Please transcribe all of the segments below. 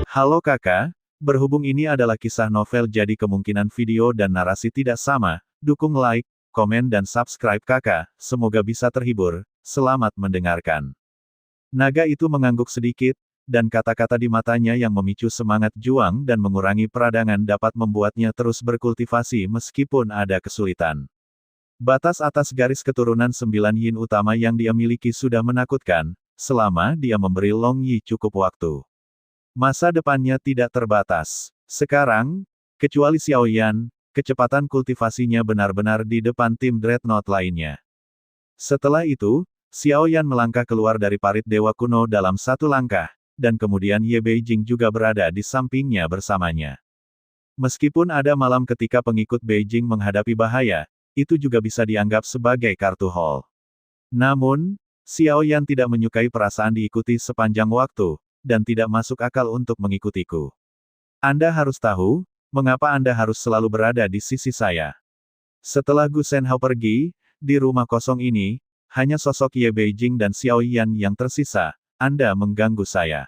Halo kakak, berhubung ini adalah kisah novel jadi kemungkinan video dan narasi tidak sama, dukung like, komen dan subscribe kakak, semoga bisa terhibur, selamat mendengarkan. Naga itu mengangguk sedikit, dan kata-kata di matanya yang memicu semangat juang dan mengurangi peradangan dapat membuatnya terus berkultivasi meskipun ada kesulitan. Batas atas garis keturunan 9 yin utama yang dia miliki sudah menakutkan, selama dia memberi Long Yi cukup waktu. Masa depannya tidak terbatas. Sekarang, kecuali Xiao Yan, kecepatan kultivasinya benar-benar di depan tim Dreadnought lainnya. Setelah itu, Xiao Yan melangkah keluar dari parit Dewa Kuno dalam satu langkah, dan kemudian Ye Beijing juga berada di sampingnya bersamanya. Meskipun ada malam ketika pengikut Beijing menghadapi bahaya, itu juga bisa dianggap sebagai kartu haul. Namun, Xiao Yan tidak menyukai perasaan diikuti sepanjang waktu, dan tidak masuk akal untuk mengikutiku. Anda harus tahu, mengapa Anda harus selalu berada di sisi saya. Setelah Gu Shenhao pergi, di rumah kosong ini, hanya sosok Ye Beijing dan Xiao Yan yang tersisa. Anda mengganggu saya.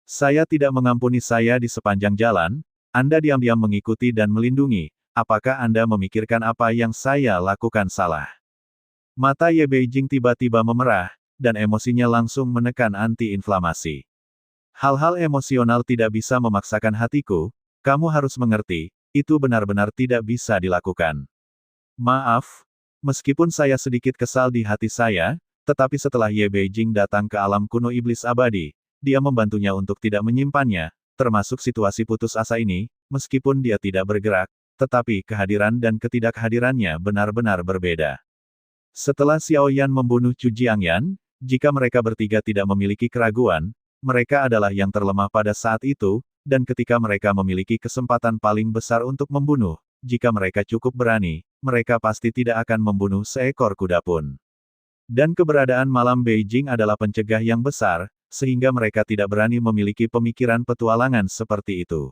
Saya tidak mengampuni saya di sepanjang jalan. Anda diam-diam mengikuti dan melindungi. Apakah Anda memikirkan apa yang saya lakukan salah? Mata Ye Beijing tiba-tiba memerah, dan emosinya langsung menekan anti-inflamasi. Hal-hal emosional tidak bisa memaksakan hatiku, kamu harus mengerti, itu benar-benar tidak bisa dilakukan. Maaf, meskipun saya sedikit kesal di hati saya, tetapi setelah Ye Beijing datang ke alam kuno iblis abadi, dia membantunya untuk tidak menyimpannya, termasuk situasi putus asa ini, meskipun dia tidak bergerak, tetapi kehadiran dan ketidakhadirannya benar-benar berbeda. Setelah Xiao Yan membunuh Chu Jiangyan, jika mereka bertiga tidak memiliki keraguan, mereka adalah yang terlemah pada saat itu, dan ketika mereka memiliki kesempatan paling besar untuk membunuh, jika mereka cukup berani, mereka pasti tidak akan membunuh seekor kuda pun. Dan keberadaan malam Beijing adalah pencegah yang besar, sehingga mereka tidak berani memiliki pemikiran petualangan seperti itu.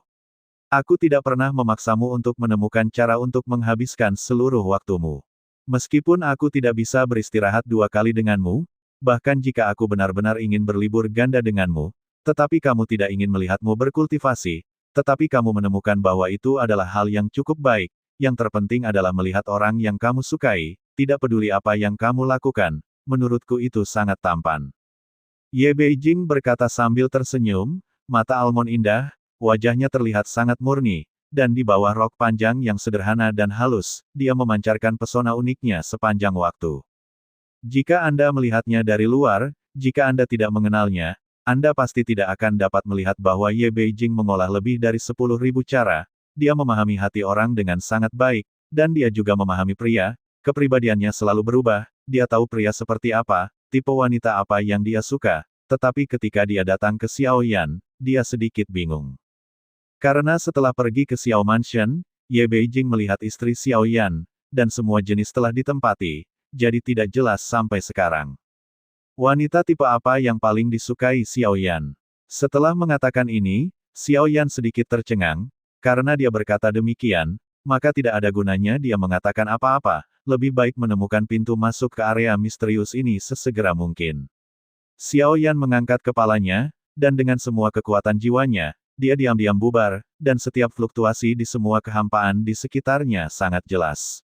Aku tidak pernah memaksamu untuk menemukan cara untuk menghabiskan seluruh waktumu. Meskipun aku tidak bisa beristirahat 2 kali denganmu, bahkan jika aku benar-benar ingin berlibur ganda denganmu, tetapi kamu tidak ingin melihatmu berkultivasi, tetapi kamu menemukan bahwa itu adalah hal yang cukup baik, yang terpenting adalah melihat orang yang kamu sukai, tidak peduli apa yang kamu lakukan, menurutku itu sangat tampan. Ye Beijing berkata sambil tersenyum, mata almond indah, wajahnya terlihat sangat murni, dan di bawah rok panjang yang sederhana dan halus, dia memancarkan pesona uniknya sepanjang waktu. Jika Anda melihatnya dari luar, jika Anda tidak mengenalnya, Anda pasti tidak akan dapat melihat bahwa Ye Beijing mengolah lebih dari 10.000 cara, dia memahami hati orang dengan sangat baik, dan dia juga memahami pria, kepribadiannya selalu berubah, dia tahu pria seperti apa, tipe wanita apa yang dia suka, tetapi ketika dia datang ke Xiao Yan, dia sedikit bingung. Karena setelah pergi ke Xiao Mansion, Ye Beijing melihat istri Xiao Yan, dan semua jenis telah ditempati, jadi tidak jelas sampai sekarang. Wanita tipe apa yang paling disukai Xiao Yan? Setelah mengatakan ini, Xiao Yan sedikit tercengang, karena dia berkata demikian, maka tidak ada gunanya dia mengatakan apa-apa, lebih baik menemukan pintu masuk ke area misterius ini sesegera mungkin. Xiao Yan mengangkat kepalanya, dan dengan semua kekuatan jiwanya, dia diam-diam bubar, dan setiap fluktuasi di semua kehampaan di sekitarnya sangat jelas.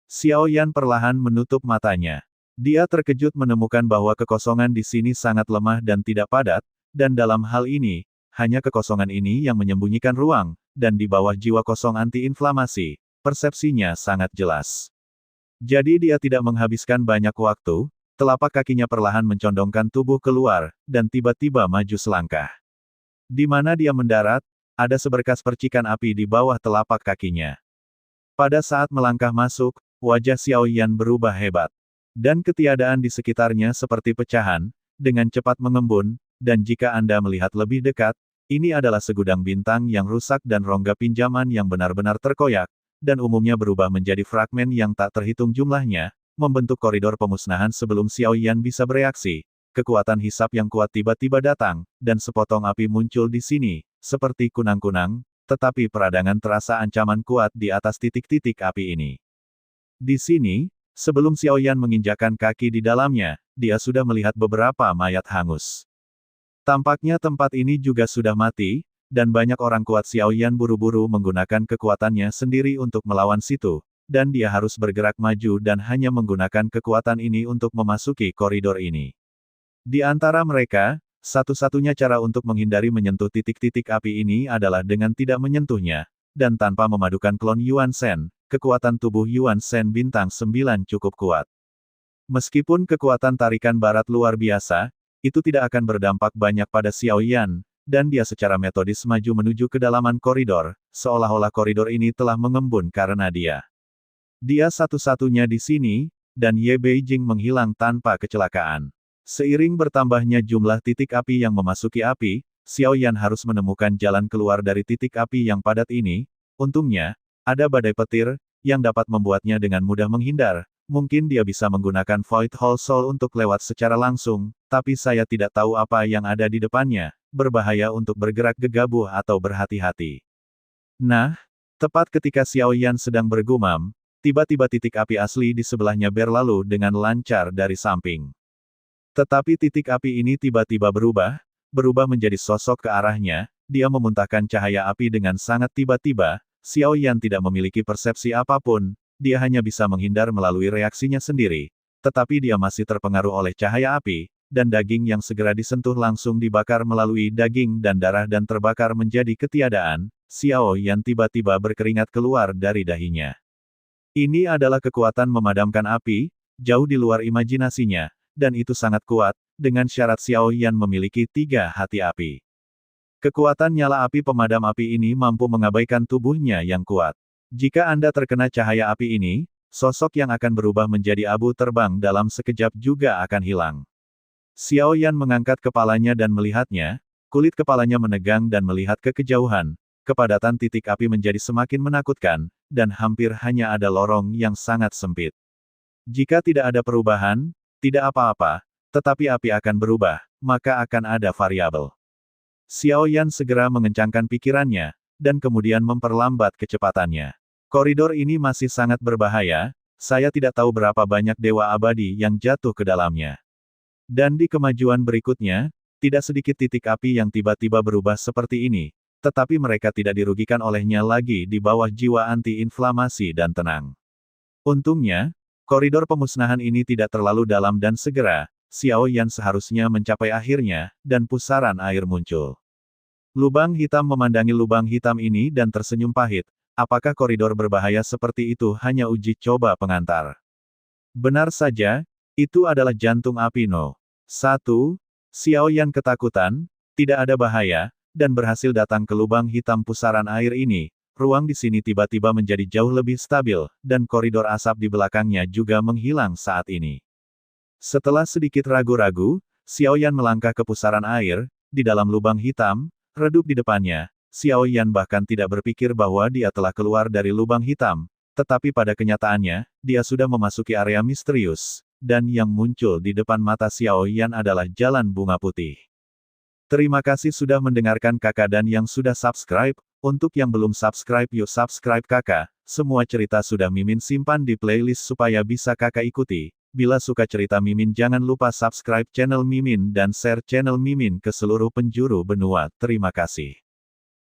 Xiao Yan perlahan menutup matanya. Dia terkejut menemukan bahwa kekosongan di sini sangat lemah dan tidak padat, dan dalam hal ini, hanya kekosongan ini yang menyembunyikan ruang, dan di bawah jiwa kosong anti-inflamasi, persepsinya sangat jelas. Jadi dia tidak menghabiskan banyak waktu, telapak kakinya perlahan mencondongkan tubuh keluar, dan tiba-tiba maju selangkah. Di mana dia mendarat, ada seberkas percikan api di bawah telapak kakinya. Pada saat melangkah masuk, wajah Xiao Yan berubah hebat. Dan ketiadaan di sekitarnya seperti pecahan, dengan cepat mengembun, dan jika Anda melihat lebih dekat, ini adalah segudang bintang yang rusak dan rongga pinjaman yang benar-benar terkoyak, dan umumnya berubah menjadi fragmen yang tak terhitung jumlahnya, membentuk koridor pemusnahan sebelum Xiao Yan bisa bereaksi. Kekuatan hisap yang kuat tiba-tiba datang, dan sepotong api muncul di sini, seperti kunang-kunang, tetapi peradangan terasa ancaman kuat di atas titik-titik api ini. Di sini, sebelum Xiao Yan menginjakkan kaki di dalamnya, dia sudah melihat beberapa mayat hangus. Tampaknya tempat ini juga sudah mati, dan banyak orang kuat Xiaoyan buru-buru menggunakan kekuatannya sendiri untuk melawan situ, dan dia harus bergerak maju dan hanya menggunakan kekuatan ini untuk memasuki koridor ini. Di antara mereka, satu-satunya cara untuk menghindari menyentuh titik-titik api ini adalah dengan tidak menyentuhnya, dan tanpa memadukan klon Yuan Shen, kekuatan tubuh Yuan Shen bintang 9 cukup kuat. Meskipun kekuatan tarikan barat luar biasa, itu tidak akan berdampak banyak pada Xiaoyan, dan dia secara metodis maju menuju kedalaman koridor, seolah-olah koridor ini telah mengembun karena dia. Dia satu-satunya di sini, dan Ye Beijing menghilang tanpa kecelakaan. Seiring bertambahnya jumlah titik api yang memasuki api, Xiaoyan harus menemukan jalan keluar dari titik api yang padat ini. Untungnya, ada badai petir, yang dapat membuatnya dengan mudah menghindar. Mungkin dia bisa menggunakan Void Hall Soul untuk lewat secara langsung, tapi saya tidak tahu apa yang ada di depannya, berbahaya untuk bergerak gegabah atau berhati-hati. Nah, tepat ketika Xiaoyan sedang bergumam, tiba-tiba titik api asli di sebelahnya berlalu dengan lancar dari samping. Tetapi titik api ini tiba-tiba berubah menjadi sosok ke arahnya, dia memuntahkan cahaya api dengan sangat tiba-tiba. Xiaoyan tidak memiliki persepsi apapun, dia hanya bisa menghindar melalui reaksinya sendiri. Tetapi dia masih terpengaruh oleh cahaya api, dan daging yang segera disentuh langsung dibakar melalui daging dan darah dan terbakar menjadi ketiadaan. Xiaoyan tiba-tiba berkeringat keluar dari dahinya. Ini adalah kekuatan memadamkan api, jauh di luar imajinasinya, dan itu sangat kuat, dengan syarat Xiaoyan memiliki 3 hati api. Kekuatan nyala api pemadam api ini mampu mengabaikan tubuhnya yang kuat. Jika Anda terkena cahaya api ini, sosok yang akan berubah menjadi abu terbang dalam sekejap juga akan hilang. Xiaoyan mengangkat kepalanya dan melihatnya, kulit kepalanya menegang dan melihat ke kejauhan. Kepadatan titik api menjadi semakin menakutkan, dan hampir hanya ada lorong yang sangat sempit. Jika tidak ada perubahan, tidak apa-apa, tetapi api akan berubah, maka akan ada variabel. Xiaoyan segera mengencangkan pikirannya, dan kemudian memperlambat kecepatannya. Koridor ini masih sangat berbahaya, saya tidak tahu berapa banyak dewa abadi yang jatuh ke dalamnya. Dan di kemajuan berikutnya, tidak sedikit titik api yang tiba-tiba berubah seperti ini, tetapi mereka tidak dirugikan olehnya lagi di bawah jiwa anti-inflamasi dan tenang. Untungnya, koridor pemusnahan ini tidak terlalu dalam dan segera, Xiaoyan seharusnya mencapai akhirnya, dan pusaran air muncul. Lubang hitam memandangi lubang hitam ini dan tersenyum pahit. Apakah koridor berbahaya seperti itu hanya uji coba pengantar? Benar saja, itu adalah jantung api No. 1. Xiaoyan ketakutan, tidak ada bahaya, dan berhasil datang ke lubang hitam pusaran air ini. Ruang di sini tiba-tiba menjadi jauh lebih stabil, dan koridor asap di belakangnya juga menghilang saat ini. Setelah sedikit ragu-ragu, Xiaoyan melangkah ke pusaran air, di dalam lubang hitam, redup di depannya. Xiaoyan bahkan tidak berpikir bahwa dia telah keluar dari lubang hitam, tetapi pada kenyataannya, dia sudah memasuki area misterius, dan yang muncul di depan mata Xiaoyan adalah jalan bunga putih. Terima kasih sudah mendengarkan kakak dan yang sudah subscribe. Untuk yang belum subscribe yuk subscribe kakak, semua cerita sudah Mimin simpan di playlist supaya bisa kakak ikuti. Bila suka cerita Mimin jangan lupa subscribe channel Mimin dan share channel Mimin ke seluruh penjuru benua. Terima kasih.